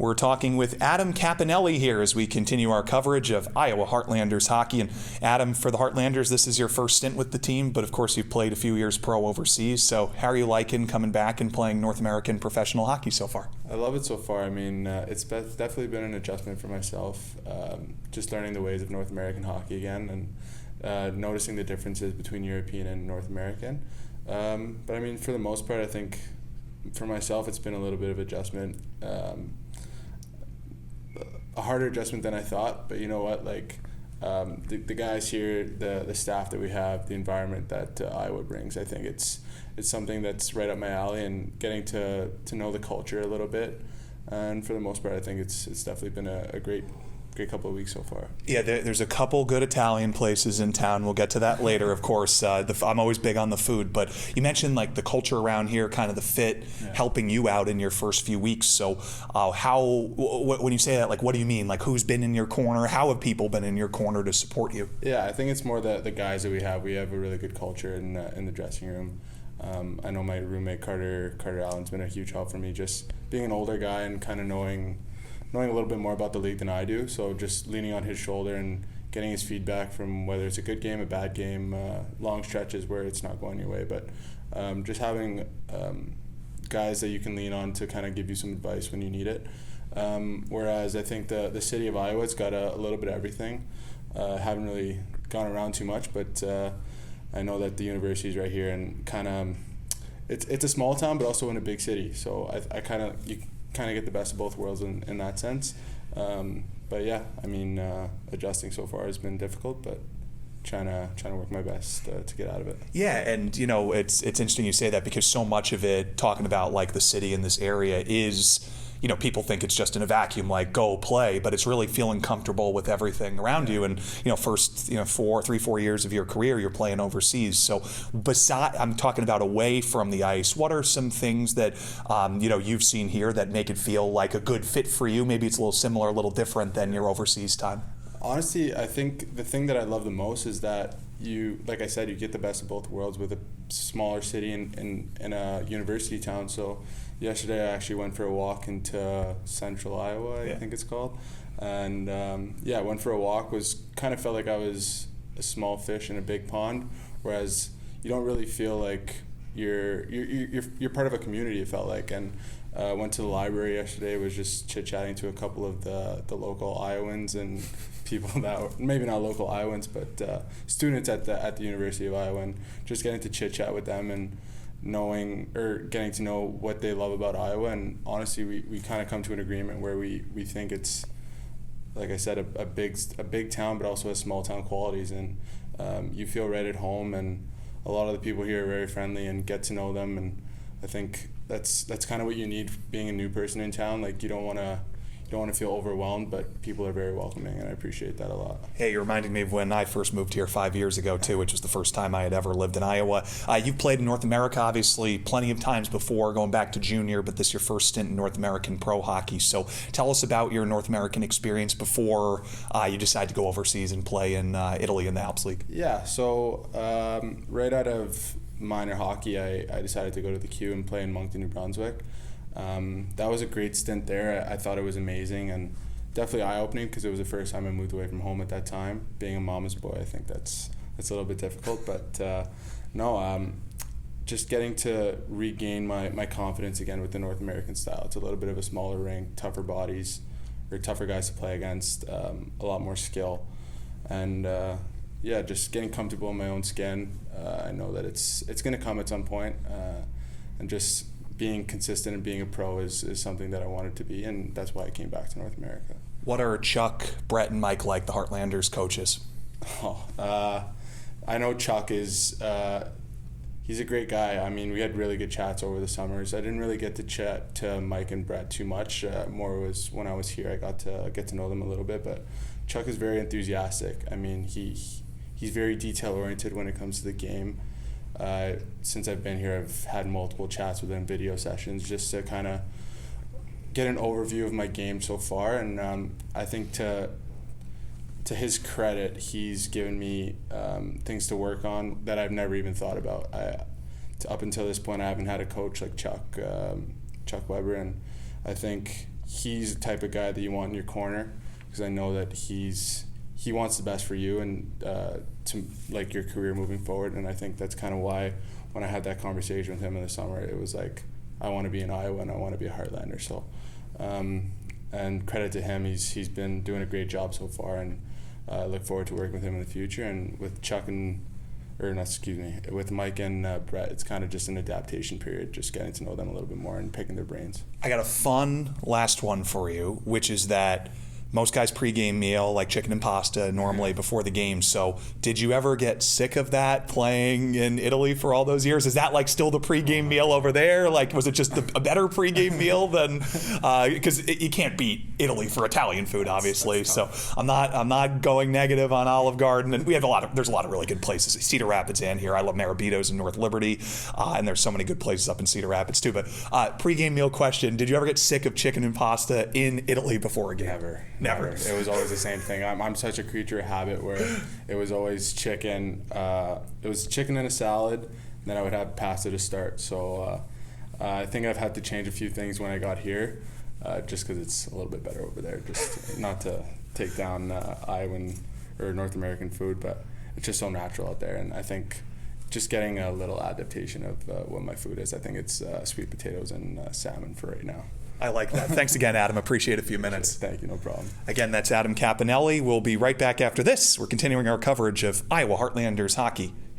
We're talking with Adam Capannelli here as we continue our coverage of Iowa Heartlanders hockey. And Adam, for the Heartlanders, this is your first stint with the team, but of course you've played a few years pro overseas. So how are you liking coming back and playing North American professional hockey so far? I love it so far. I mean, it's definitely been an adjustment for myself, just learning the ways of North American hockey again and noticing the differences between European and North American. But I mean, for the most part, I think for myself, it's been a little bit of adjustment, a harder adjustment than I thought. But you know what, the guys here, the staff that we have, the environment that Iowa brings, I think it's something that's right up my alley, and getting to know the culture a little bit. And for the most part, I think it's definitely been a great couple of weeks so far. Yeah, there's a couple good Italian places in town. We'll get to that later, of course. I'm always big on the food, but you mentioned the culture around here, kind of the fit, helping you out in your first few weeks. So when you say that, what do you mean? Who's been in your corner? How have people been in your corner to support you? Yeah, I think it's more the guys that we have. We have a really good culture in the dressing room. I know my roommate Carter Allen's been a huge help for me, just being an older guy and kind of knowing a little bit more about the league than I do. So just leaning on his shoulder and getting his feedback from whether it's a good game, a bad game, long stretches where it's not going your way. But just having guys that you can lean on to kind of give you some advice when you need it. Whereas I think the city of Iowa's got a little bit of everything. Haven't really gone around too much, but I know that the university is right here, and kind of it's a small town, but also in a big city. So you kind of get the best of both worlds in that sense. But yeah, I mean, adjusting so far has been difficult, but trying to work my best to get out of it. Yeah, and it's interesting you say that, because so much of it, talking about the city in this area, is people think it's just in a vacuum, go play, but it's really feeling comfortable with everything around you. And first 4 years of your career, you're playing overseas. So I'm talking about away from the ice, what are some things that you've seen here that make it feel like a good fit for you? Maybe it's a little similar, a little different than your overseas time. Honestly, I think the thing that I love the most is that like I said, you get the best of both worlds with a smaller city in a university town. So yesterday I actually went for a walk into central Iowa, I think it's called. And I went for a walk, felt like I was a small fish in a big pond, whereas you don't really feel like you're part of a community, it felt like. And went to the library yesterday, was just chit-chatting to a couple of the local Iowans and people that were, maybe not local Iowans, but students at the University of Iowa, and just getting to chit-chat with them and getting to know what they love about Iowa. And honestly, we kind of come to an agreement where we think it's, like I said, a big town, but also has small town qualities, and you feel right at home, and a lot of the people here are very friendly, and get to know them. And I think that's kind of what you need being a new person in town. You don't want to feel overwhelmed, but people are very welcoming, and I appreciate that a lot. Hey, you're reminding me of when I first moved here 5 years ago too, which was the first time I had ever lived in Iowa. You've played in North America, obviously, plenty of times before, going back to junior, but this is your first stint in North American pro hockey. So tell us about your North American experience before you decided to go overseas and play in Italy in the Alps League. Yeah, so right out of minor hockey, I decided to go to the Q and play in Moncton, New Brunswick. That was a great stint there. I thought it was amazing and definitely eye-opening, because it was the first time I moved away from home at that time. Being a mama's boy, I think that's a little bit difficult, but just getting to regain my confidence again with the North American style. It's a little bit of a smaller rink, tougher bodies, or tougher guys to play against, a lot more skill, and just getting comfortable in my own skin. I know that it's going to come at some point, and just being consistent and being a pro is something that I wanted to be, and that's why I came back to North America. What are Chuck, Brett, and Mike like, the Heartlanders coaches? I know Chuck is he's a great guy. I mean, we had really good chats over the summers. I didn't really get to chat to Mike and Brett too much. More was when I was here, I got to get to know them a little bit. But Chuck is very enthusiastic. I mean, he's very detail-oriented when it comes to the game. Since I've been here, I've had multiple chats with him, video sessions, just to kind of get an overview of my game so far. And I think to his credit, he's given me things to work on that I've never even thought about. Up until this point, I haven't had a coach like Chuck Weber, and I think he's the type of guy that you want in your corner, because I know that he wants the best for you and to like your career moving forward. And I think that's kind of why when I had that conversation with him in the summer, it was like, I want to be in Iowa and I want to be a Heartlander. So, and credit to him, he's been doing a great job so far, and I look forward to working with him in the future. And with with Mike and Brett, it's kind of just an adaptation period, just getting to know them a little bit more and picking their brains. I got a fun last one for you, which is that most guys pregame meal like chicken and pasta normally before the game. So did you ever get sick of that playing in Italy for all those years? Is that like still the pregame meal over there? Like, was it just a better pregame meal than, because you can't beat Italy for Italian food, obviously. So I'm not going negative on Olive Garden. And we have there's a lot of really good places. Cedar Rapids and here. I love Marabito's in North Liberty. And there's so many good places up in Cedar Rapids too. But pregame meal question, did you ever get sick of chicken and pasta in Italy before a game? Never. It was always the same thing. I'm such a creature of habit where it was always chicken. It was chicken and a salad, and then I would have pasta to start. So I think I've had to change a few things when I got here, just because it's a little bit better over there. Just not to take down Iowan or North American food, but it's just so natural out there. And I think just getting a little adaptation of what my food is. I think it's sweet potatoes and salmon for right now. I like that. Thanks again, Adam. Appreciate a few minutes. Thank you. No problem. Again, that's Adam Capannelli. We'll be right back after this. We're continuing our coverage of Iowa Heartlanders hockey